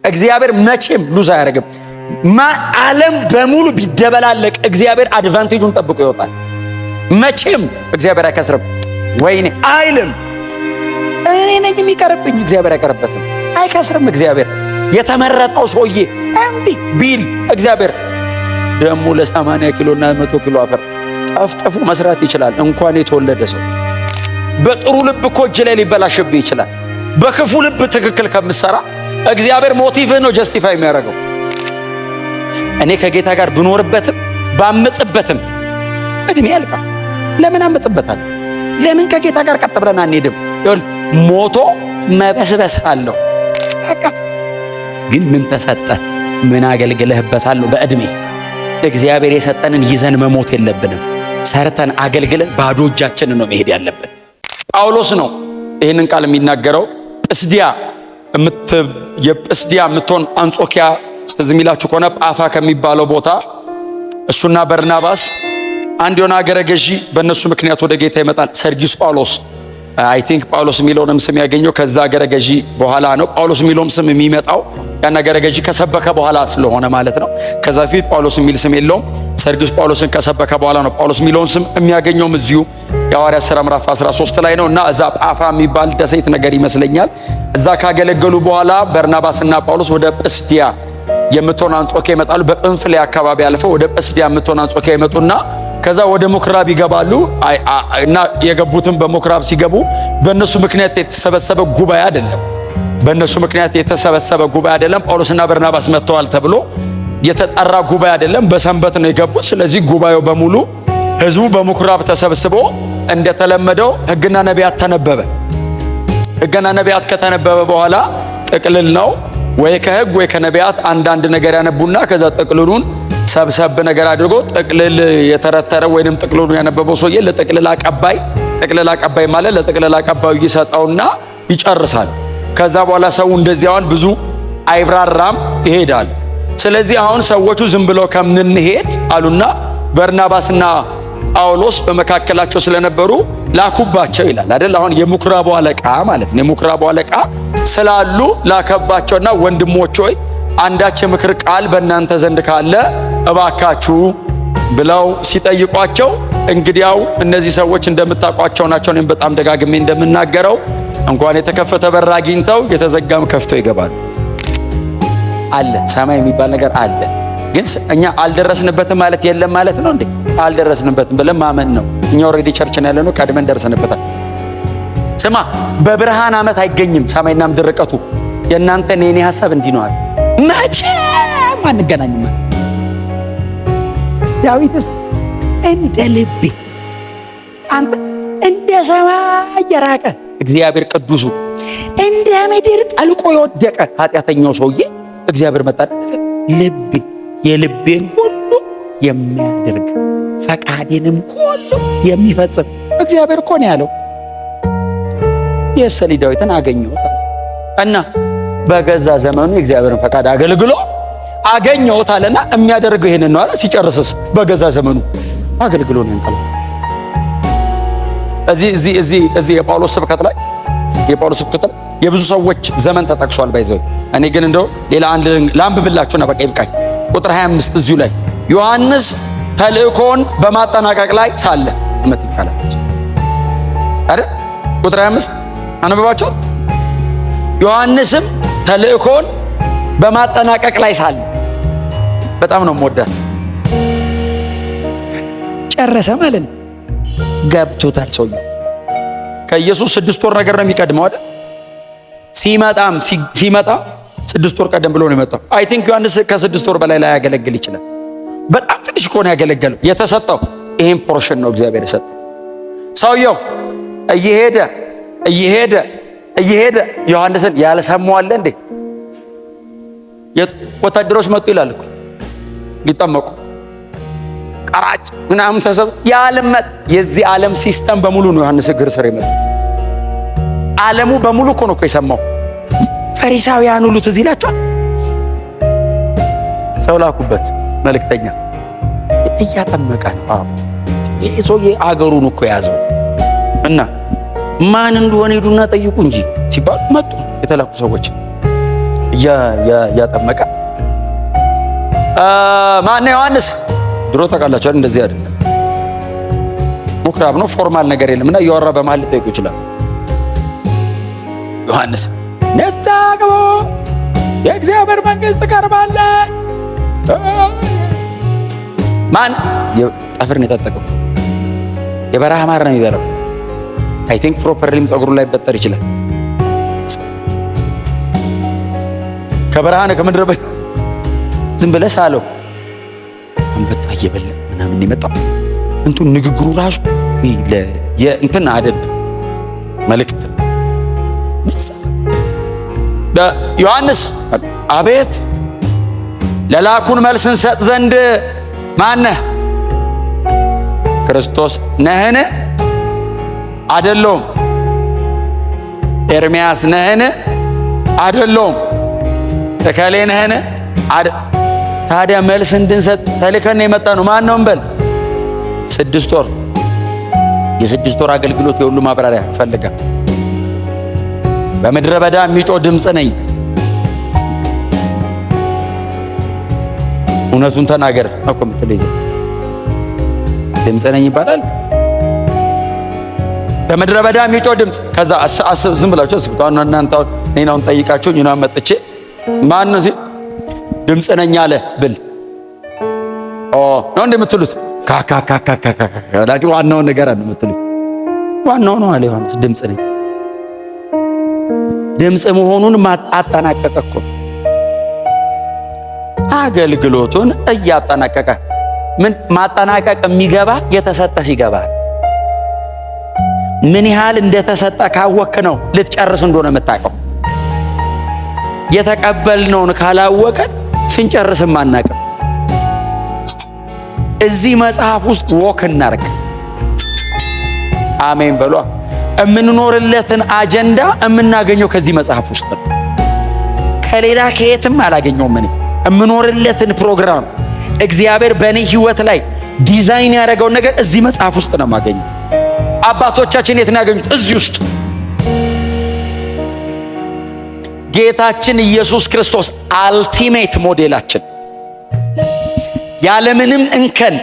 እግዚአብሔር መቼም ሉዝ አያደርግም። ዓለም በሙሉ ቢደበላለቅ እግዚአብሔር አድቫንቴጁን ጠብቆ ይወጣል። መቼም እግዚአብሔር አይከስርም። ወይኔ አይልም። እኔ ነኝ የሚቀርብኝ፣ እግዚአብሔር አይቀርበትም። አይከስርም እግዚአብሔር። የተመረጠው ሰውዬ እንዲህ ቢል እግዚአብሔር ደግሞ ለ80 ኪሎና 100 ኪሎ አፈር ጠፍጥፎ መስራት ይችላል። እንኳን የተወለደ ሰው በጥሩ ልብ እኮ እጅ ላይ ሊበላሽብህ ይችላል። በክፉ ልብ ትክክል ከምትሰራ እግዚአብሔር ሞቲቭህ ነው ጀስቲፋይ የሚያደርገው። እኔ ከጌታ ጋር ብኖርበትም ባመጽበትም እድሜ ያልቃል። ለምን አመጽበታል? ለምን ከጌታ ጋር ቀጥ ብለን አንሄድም? ሞቶ መበስበስ አለው። በቃ ግን ምን ተሰጠ? ምን አገልግለህበታል ነው በእድሜ። እግዚአብሔር የሰጠንን ይዘን መሞት የለብንም። ሰርተን አገልግለን ባዶ እጃችንን ነው መሄድ ያለብን። ጳውሎስ ነው ይህንን ቃል የሚናገረው። የጵስድያ የምትሆን አንጾኪያ ትዝ የሚላችሁ ከሆነ ጳፋ ከሚባለው ቦታ እሱና በርናባስ አንድ የሆነ አገረ ገዢ በእነሱ ምክንያት ወደ ጌታ ይመጣል። ሰርጊስ ጳውሎስ አይ ቲንክ ጳውሎስ የሚለውንም ስም ያገኘው ከዛ አገረ ገዢ በኋላ ነው። ጳውሎስ የሚለውም ስም የሚመጣው ያን አገረ ገዢ ከሰበከ በኋላ ስለሆነ ማለት ነው። ከዛ ፊት ጳውሎስ የሚል ስም የለውም። ሰርጊስ ጳውሎስን ከሰበከ በኋላ ነው ጳውሎስ የሚለውን ስም የሚያገኘውም እዚሁ የሐዋርያት ሥራ ምዕራፍ 13 ላይ ነው። እና እዛ ጳፋ የሚባል ደሴት ነገር ይመስለኛል። እዛ ካገለገሉ በኋላ በርናባስና ጳውሎስ ወደ ጵስድያ የምትሆን አንጾኪያ ይመጣሉ። በጵንፍልያ አካባቢ አልፈው ወደ ጵስድያ የምትሆን አንጾኪያ ይመጡና ከዛ ወደ ምኩራብ ይገባሉ። እና የገቡትም በምኩራብ ሲገቡ በእነሱ ምክንያት የተሰበሰበ ጉባኤ አይደለም። በእነሱ ምክንያት የተሰበሰበ ጉባኤ አይደለም። ጳውሎስና በርናባስ መጥተዋል ተብሎ የተጠራ ጉባኤ አይደለም። በሰንበት ነው የገቡት። ስለዚህ ጉባኤው በሙሉ ህዝቡ በምኩራብ ተሰብስቦ እንደተለመደው ሕግና ነቢያት ተነበበ። ሕግና ነቢያት ከተነበበ በኋላ ጥቅልል ነው ወይ ከሕግ ወይ ከነቢያት አንዳንድ ነገር ያነቡና ከዛ ጥቅልሉን ሰብሰብ ነገር አድርጎ ጥቅልል የተረተረ ወይንም ጥቅልሉን ያነበበው ሰውዬ ለጥቅልል አቀባይ ማለት ለጥቅልል አቀባዩ ይሰጠውና ይጨርሳል። ከዛ በኋላ ሰው እንደዚያውን ብዙ አይብራራም ይሄዳል። ስለዚህ አሁን ሰዎቹ ዝም ብለው ከምንሄድ አሉና በርናባስና ጳውሎስ በመካከላቸው ስለነበሩ ላኩባቸው ይላል አይደል? አሁን የምኩራቡ አለቃ ማለት ነው። የምኩራቡ አለቃ ስላሉ ላከባቸውና ወንድሞች ሆይ አንዳች የምክር ቃል በእናንተ ዘንድ ካለ እባካችሁ ብለው ሲጠይቋቸው፣ እንግዲያው እነዚህ ሰዎች እንደምታውቋቸው ናቸው። እኔም በጣም ደጋግሜ እንደምናገረው እንኳን የተከፈተ በር አግኝተው የተዘጋም ከፍተው ይገባሉ። አለ ሰማይ የሚባል ነገር አለ። ግን እኛ አልደረስንበትም ማለት የለም ማለት ነው እንዴ? አልደረስንበትም ብለን ማመን ነው። እኛ ኦልሬዲ ቸርች ነው ያለነው፣ ቀድመን ደርሰንበታል። ስማ፣ በብርሃን ዓመት አይገኝም ሰማይና ምድር ርቀቱ። የእናንተ የኔ ሐሳብ እንዲህ ነው አለ። መቼም አንገናኝም። ዳዊትስ እንደ ልቤ አንተ እንደ ሰማይ የራቀ እግዚአብሔር ቅዱሱ እንደ ምድር ጠልቆ የወደቀ ኃጢአተኛው ሰውዬ እግዚአብሔር መጣ። ልቤ የልቤን ሁሉ የሚያደርግ ፈቃዴንም ሁሉ የሚፈጽም እግዚአብሔር እኮ ነው ያለው። የእሴይ ዳዊትን አገኘሁት እና በገዛ ዘመኑ የእግዚአብሔርን ፈቃድ አገልግሎ አገኘሁት አለና የሚያደርገው ይሄንን ነው አለ። ሲጨርስስ በገዛ ዘመኑ አገልግሎ ነው ያንቀል። እዚህ የጳውሎስ ስብከት ላይ የብዙ ሰዎች ዘመን ተጠቅሷል ባይዘው። እኔ ግን እንደው ሌላ አንድ ላንብብላችሁና በቃ ይብቃኝ። ቁጥር 25 እዚሁ ላይ ዮሐንስ ተልእኮን በማጠናቀቅ ላይ ሳለ እምትቃላለች አይደል? ቁጥር 25 አነበባችሁ? ዮሐንስም ተልእኮን በማጠናቀቅ ላይ ሳለ በጣም ነው የምወዳት። ጨረሰ ማለት ነው። ገብቶታል ሰውዬው። ከኢየሱስ 6 ወር ነገር ነው የሚቀድመው አይደል? ሲመጣ 6 ወር ቀደም ብሎ ነው የመጣው። አይ ቲንክ ዮሐንስ ከ6 ወር በላይ ላይ ያገለግል ይችላል። በጣም ትንሽ እኮ ነው ያገለገለው። የተሰጠው ይሄን ፖርሽን ነው እግዚአብሔር የሰጠው። ሰውየው እየሄደ ዮሐንስን ያልሰማው አለ እንዴ? ወታደሮች መጡ ይላል እኮ ሊጠመቁ ቀራጭ ምናምን ተሰብ ያለመጥ የዚህ ዓለም ሲስተም በሙሉ ነው ዮሐንስ እግር ስር የመጣው። ዓለሙ በሙሉ እኮ ነው የሰማው። ፈሪሳውያን ሁሉ ትዝ ይላቸዋል። ሰው ላኩበት መልእክተኛ እያጠመቀ ነው። አዎ ይሄ ሰውዬ አገሩን እኮ ያዘው እና ማን እንደሆነ ሄዱና ጠይቁ እንጂ ሲባሉ መጡ የተላኩ ሰዎች። እያጠመቀ ማነው ዮሐንስ ድሮ ታውቃላችሁ እንደዚህ አይደለም ምኩራብ ነው ፎርማል ነገር የለምና እያወራ በመሃል ሊጠይቁ ይችላል ዮሐንስ ንስሐ ግቡ የእግዚአብሔር መንግሥት ቀርባለች ማን ጠፍርን የታጠቀው የበረሃ ማር ነው የሚበላው አይ ቲንክ ፕሮፐርሊም ጸጉሩ ላይ በጠር ይችላል ከበረሃ ነው ከምድረ በዳ ዝም ብለህ ሳለው አንበጣ እየበላ ምናምን ይመጣ እንትን ንግግሩ ራሱ የእንትን አይደለም መልእክት ዮሐንስ አቤት ለላኩን መልስ እንሰጥ ዘንድ ማነህ ክርስቶስ ነህን አይደለም ኤርምያስ ነህን አይደለም ተከሌ ነህን ታዲያ መልስ እንድንሰጥ ተልከን የመጣ ነው ማን ነው እንበል 6 ወር የ6 ወር አገልግሎት የሁሉ ማብራሪያ ፈልጋ በምድረ በዳ የሚጮህ ድምፅ ነኝ እውነቱን ተናገር እኮ የምትለኝ ድምፅ ነኝ ይባላል በምድረ በዳ የሚጮህ ድምፅ ከዛ ዝም ብላችሁ አስቡታው እናንተ እኔን ጠይቃችሁ እኛን መጥቼ ማን ነው ድምፅ ነኝ አለ ብል ነው እንደምትሉት ካካካካካ ዋናው ነገር ነው የምትሉት ዋናው ነው አለ ዮሐንስ ድምፅ ነኝ ድምፅ መሆኑን አጠናቀቀ እኮ አገልግሎቱን እያጠናቀቀ ምን ማጠናቀቅ የሚገባ የተሰጠ ሲገባ ምን ያህል እንደተሰጠ ካወክ ነው ልትጨርስ እንደሆነ የምታውቀው የተቀበልነውን ካላወቀን ስንጨርስም አናውቅም እዚህ መጽሐፍ ውስጥ ወክ እናርግ አሜን በሏ እምንኖርለትን አጀንዳ እምናገኘው ከዚህ መጽሐፍ ውስጥ ነው ከሌላ ከየትም አላገኘውም እኔ እምኖርለትን ፕሮግራም እግዚአብሔር በእኔ ህይወት ላይ ዲዛይን ያደረገውን ነገር እዚህ መጽሐፍ ውስጥ ነው የማገኘው አባቶቻችን የት ነው ያገኙት እዚህ ውስጥ ጌታችን ኢየሱስ ክርስቶስ አልቲሜት ሞዴላችን ያለምንም እንከን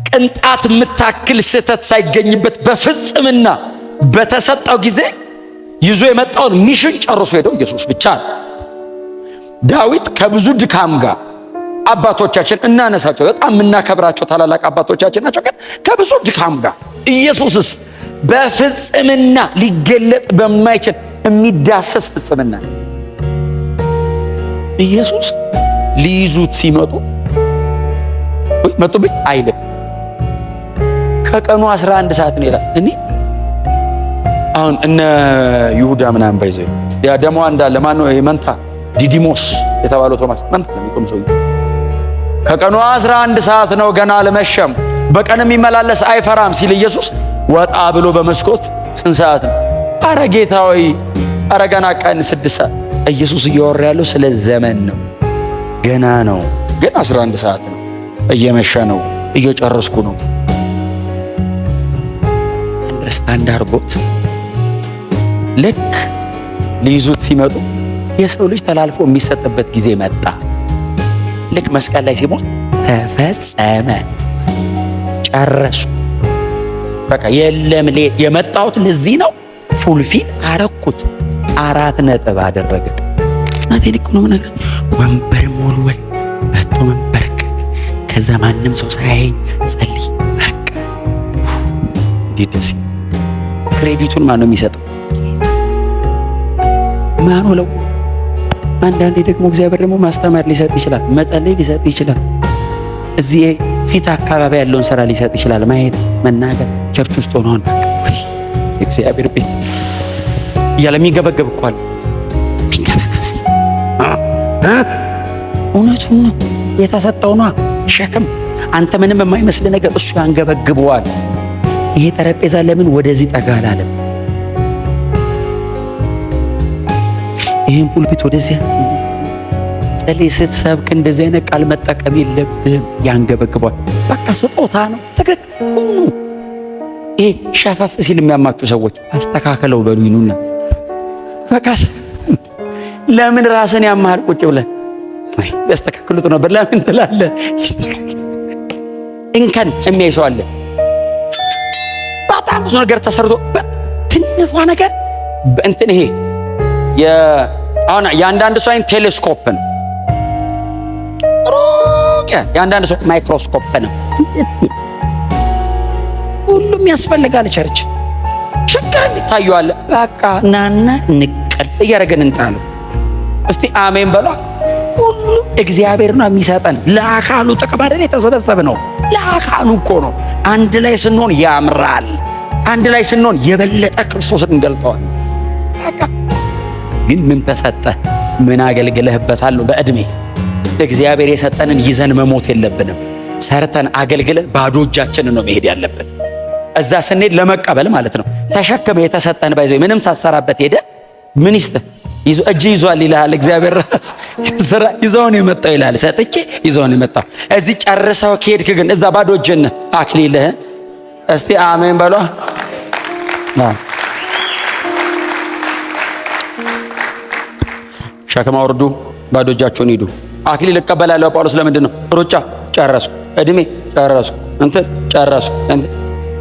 ቅንጣት የምታክል ስህተት ሳይገኝበት በፍጽምና በተሰጠው ጊዜ ይዞ የመጣውን ሚሽን ጨርሶ ሄደው ኢየሱስ ብቻ ነው ዳዊት ከብዙ ድካም ጋር አባቶቻችን እናነሳቸው በጣም የምናከብራቸው ታላላቅ አባቶቻችን ናቸው ግን ከብዙ ድካም ጋር ኢየሱስስ በፍጽምና ሊገለጥ በማይችል የሚዳሰስ ፍጽምና ኢየሱስ ሊይዙት ሲመጡ ወይ መጡብኝ አይልም ከቀኑ 11 ሰዓት ነው ይላል እኔ አሁን እነ ይሁዳ ምናምን ባይዘው ያ ደሞ እንዳለ ማን ነው መንታ ዲዲሞስ የተባለው ቶማስ መንታ ነው የሚቆም ሰው ከቀኑ 11 ሰዓት ነው ገና አልመሸም በቀን የሚመላለስ አይፈራም ሲል ኢየሱስ ወጣ ብሎ በመስኮት ስንት ሰዓት ነው አረ ጌታ ሆይ አረ ገና ቀን 6 ሰዓት ኢየሱስ እያወራ ያለው ስለ ዘመን ነው ገና ነው ግን 11 ሰዓት ነው እየመሸ ነው እየጨረስኩ ነው አንደርስታንድ አድርጎት ልክ ሊይዙት ሲመጡ የሰው ልጅ ተላልፎ የሚሰጥበት ጊዜ መጣ ልክ መስቀል ላይ ሲሞት ተፈጸመ ጨረሱ በቃ የለም የመጣሁት ለዚህ ነው ፉልፊል አረኩት 4 ነጥብ አደረገ እናቴን እኮ ነው ነገር ወንበር ሞልወል በቶ መንበርክ ከዛ ማንም ሰው ሳያየኝ ጸልይ በቃ ዲደስ ክሬዲቱን ማን ነው የሚሰጠው ማን ነው አንዳንዴ ደግሞ እግዚአብሔር ደግሞ ማስተማር ሊሰጥ ይችላል መጸለይ ሊሰጥ ይችላል እዚህ ፊት አካባቢ ያለውን ስራ ሊሰጥ ይችላል ማየት መናገር ቸርች ውስጥ ሆኖ እግዚአብሔር ቤት ያለሚገበገብ እኮ አለ እውነቱን ነው የተሰጠው ነው ሸክም አንተ ምንም የማይመስል ነገር እሱ ያንገበግበዋል ይሄ ጠረጴዛ ለምን ወደዚህ ጠጋ አላለም ይሄን ፑልፒት ወደዚህ ጸልይ ስትሰብክ እንደዚህ አይነት ቃል መጠቀም የለብህም ያንገበግበዋል በቃ ስጦታ ነው ተገኙ ይሄ ሸፋፍ ሲል የሚያማችሁ ሰዎች አስተካከለው በሉኝና በቃ ለምን ራስን ያማል? ቁጭ ብለህ አይ ያስተካክሉት ነበር ለምን ትላለህ? እንከን የሚያይ ሰው አለ። በጣም ብዙ ነገር ተሰርቶ ትንሿ ነገር በእንትን ይሄ አሁን የአንዳንድ ሰው አይን ቴሌስኮፕ ነው፣ የአንዳንድ ሰው ማይክሮስኮፕ ነው። ሁሉም ያስፈልጋል። ቸርች ሸጋን ይታየዋል። በቃ ናና ንቀል እያደረገን እንጣለው። እስቲ አሜን በሏ። ሁሉም እግዚአብሔር ነው የሚሰጠን። ለአካሉ ጥቅም አይደል የተሰበሰበ ነው። ለአካሉ እኮ ነው። አንድ ላይ ስንሆን ያምራል። አንድ ላይ ስንሆን የበለጠ ክርስቶስን እንገልጠዋለን። በቃ ግን ምን ተሰጠ? ምን አገልግለህበታል? በእድሜ እግዚአብሔር የሰጠንን ይዘን መሞት የለብንም። ሰርተን አገልግለን ባዶ እጃችንን ነው መሄድ ያለብን። እዛ ስንሄድ ለመቀበል ማለት ነው። ተሸክመ የተሰጠን ባይዘይ ምንም ሳሰራበት ሄደ ምን ይስጥ እጅ ይዟል ይላል እግዚአብሔር። ራስ ስራ ይዞን የመጣው ይላል። ሰጥቼ ይዞን የመጣው እዚህ ጨርሰው ከሄድክ ግን እዛ ባዶ እጅን አክሊልህን እስቲ አሜን በሏ። ሸክም አውርዱ፣ ባዶ እጃችሁን ሂዱ። አክሊል እቀበላለሁ ጳውሎስ ለምንድን ነው? ሩጫ ጨረሱ፣ እድሜ ጨረሱ፣ እንትን ጨረሱ፣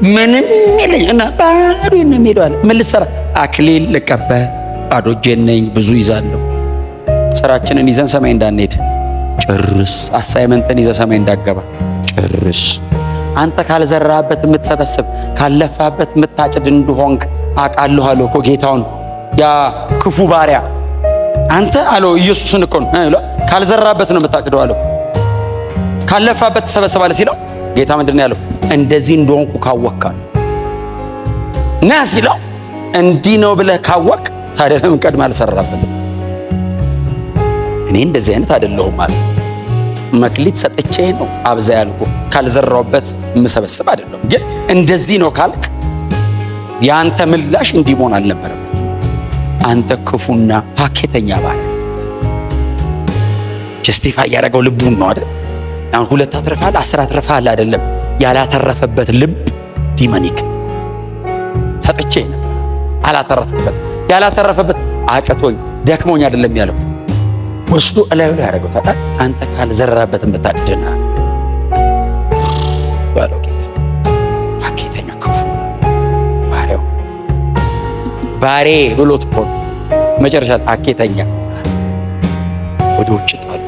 ምንም የለኝ እና ባዶ ነው የሚሄደው። ምን ልሰራ? አክሊል ልቀበል ባዶ እጄን ነኝ፣ ብዙ ይዛለሁ። ስራችንን ይዘን ሰማይ እንዳንሄድ ጭርስ። አሳይመንትን ይዘ ሰማይ እንዳገባ ጭርስ። አንተ ካልዘራህበት የምትሰበስብ ካለፋበት የምታጭድ እንደሆንክ አውቃለሁ አለው እኮ ጌታውን። ያ ክፉ ባሪያ አንተ አለው ኢየሱስን እኮ ነው ካልዘራህበት ነው የምታጭደው አለው። ካለፋበት ተሰበስባለህ ሲለው ጌታ ምንድን ነው ያለው? እንደዚህ እንደሆንኩ ካወቅክ ና ሲለው እንዲህ ነው ብለህ ካወቅ ታዲያ ለምን ቀድመህ አልሰራበትም? እኔ እንደዚህ አይነት አይደለሁም ማለት መክሊት ሰጥቼ ነው አብዛ ያልኩ ካልዘራውበት የምሰበስብ አይደለሁም። ግን እንደዚህ ነው ካልክ ያንተ ምላሽ እንዲህ መሆን አልነበረበት። አንተ ክፉና ሀኬተኛ ባሪያ ጀስቲፋይ ያደረገው ልቡን ነው አይደል? አሁን 2 አትረፋል 10 አትረፋል አይደለም። ያላተረፈበት ልብ ዲመኒክ ሰጥቼ ነው አላተረፈበት። ያላተረፈበት አጨቶኝ ደክሞኝ አይደለም ያለው ወስዶ እላዩ ላይ ያደረገው ታዲያ አንተ ካልዘራበት የምታጭድና ባለው ጌታ ሀኬተኛ ክፉ ባሪያው ባሬ ብሎት እኮ መጨረሻ ሀኬተኛ ወደ ውጭ ጣሉ።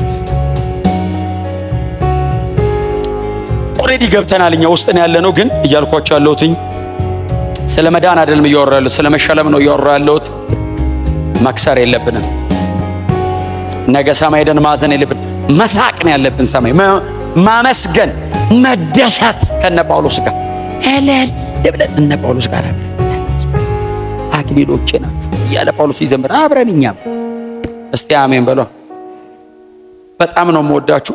ኦልሬዲ ገብተናል እኛ ውስጥ ነው ያለነው። ግን እያልኳቸው ያለሁትኝ ስለ መዳን አይደለም እያወራሁ ያለሁት፣ ስለ መሸለም ነው እያወራሁ ያለሁት። መክሰር የለብንም። ነገ ሰማይ ሄደን ማዘን የለብን፣ መሳቅ ነው ያለብን። ሰማይ ማመስገን፣ መደሰት ከነ ጳውሎስ ጋር እልል ብለን እነ ጳውሎስ ጋር አክሊሎቼ ናችሁ እያለ ጳውሎስ ይዘምር አብረን እኛም። እስቲ አሜን በሏ። በጣም ነው የምወዳችሁ።